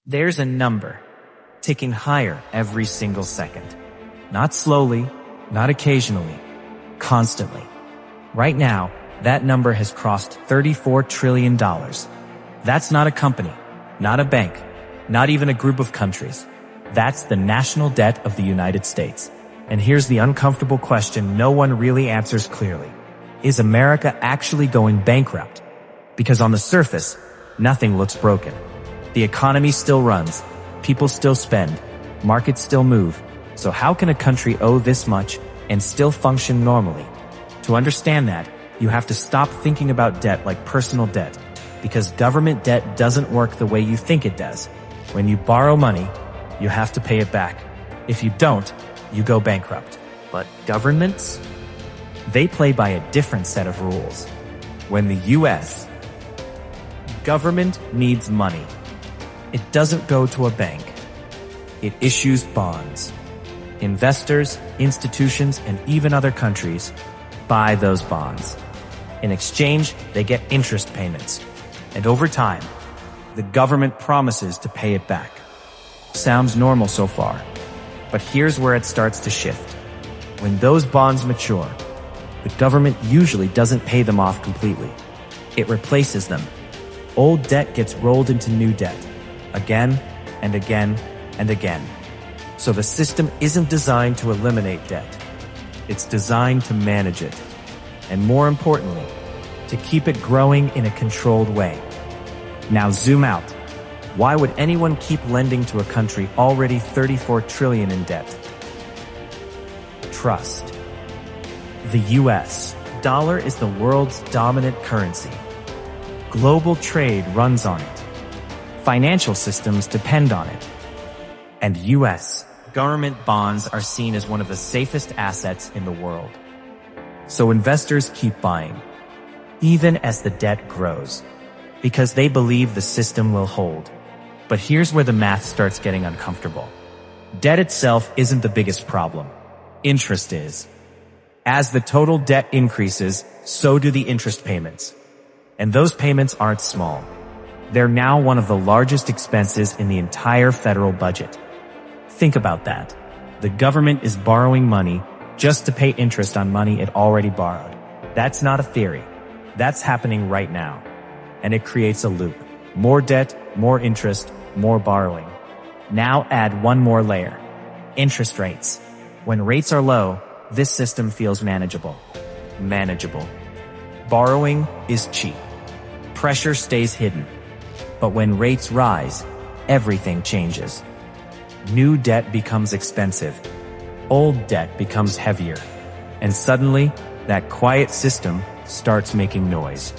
There's a number ticking higher every single second. Not slowly, not occasionally, constantly. Right now, that number has crossed $34 trillion. That's not a company, not a bank, not even a group of countries. That's the national debt of the United States. And here's the uncomfortable question no one really answers clearly. Is America actually going bankrupt? Because on the surface, nothing looks broken. The economy still runs, people still spend, markets still move. So how can a country owe this much and still function normally? To understand that, you have to stop thinking about debt like personal debt, because government debt doesn't work the way you think it does. When you borrow money, you have to pay it back. If you don't, you go bankrupt. But governments? They play by a different set of rules. When the U.S. government needs money, it doesn't go to a bank. It issues bonds. Investors, institutions, and even other countries buy those bonds. In exchange, they get interest payments. And over time, the government promises to pay it back. Sounds normal so far. But here's where it starts to shift. When those bonds mature, the government usually doesn't pay them off completely. It replaces them. Old debt gets rolled into new debt. Again and again and again. So the system isn't designed to eliminate debt. It's designed to manage it. And more importantly, to keep it growing in a controlled way. Now zoom out. Why would anyone keep lending to a country already $34 trillion in debt? Trust. The US dollar is the world's dominant currency. Global trade runs on it. Financial systems depend on it. And US government bonds are seen as one of the safest assets in the world. So investors keep buying, even as the debt grows, because they believe the system will hold. But here's where the math starts getting uncomfortable. Debt itself isn't the biggest problem. Interest is. As the total debt increases, so do the interest payments. And those payments aren't small. They're now one of the largest expenses in the entire federal budget. Think about that. The government is borrowing money just to pay interest on money it already borrowed. That's not a theory. That's happening right now. And it creates a loop. More debt, more interest, more borrowing. Now add one more layer. Interest rates. When rates are low, this system feels manageable. Manageable. Borrowing is cheap. Pressure stays hidden. But when rates rise, everything changes. New debt becomes expensive. Old debt becomes heavier. And suddenly, that quiet system starts making noise.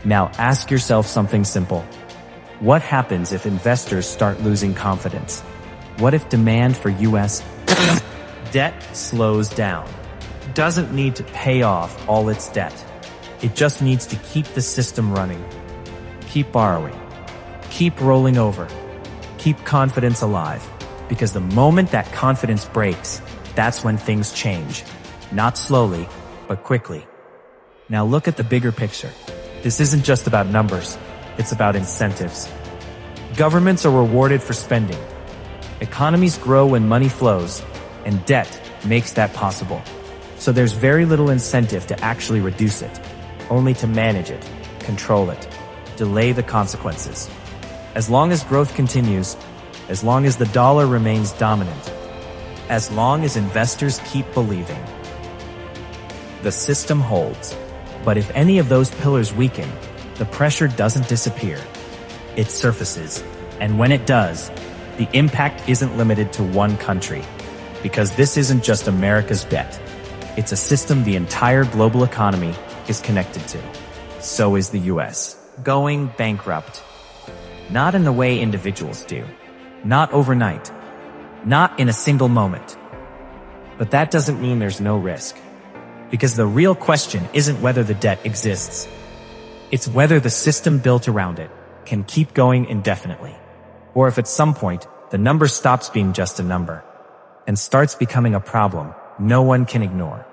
Now ask yourself something simple. What happens if investors start losing confidence? What if demand for US debt slows down? Doesn't need to pay off all its debt. It just needs to keep the system running. Keep borrowing. Keep rolling over. Keep confidence alive. Because the moment that confidence breaks, that's when things change. Not slowly, but quickly. Now look at the bigger picture. This isn't just about numbers. It's about incentives. Governments are rewarded for spending. Economies grow when money flows, and debt makes that possible. So there's very little incentive to actually reduce it, only to manage it, control it, delay the consequences. As long as growth continues, as long as the dollar remains dominant, as long as investors keep believing, the system holds. But if any of those pillars weaken, the pressure doesn't disappear. It surfaces. And when it does, the impact isn't limited to one country. Because this isn't just America's debt. It's a system the entire global economy is connected to. So is the US. Going bankrupt. Not in the way individuals do. Not overnight. Not in a single moment. But that doesn't mean there's no risk. Because the real question isn't whether the debt exists. It's whether the system built around it can keep going indefinitely. Or if at some point, the number stops being just a number and starts becoming a problem no one can ignore.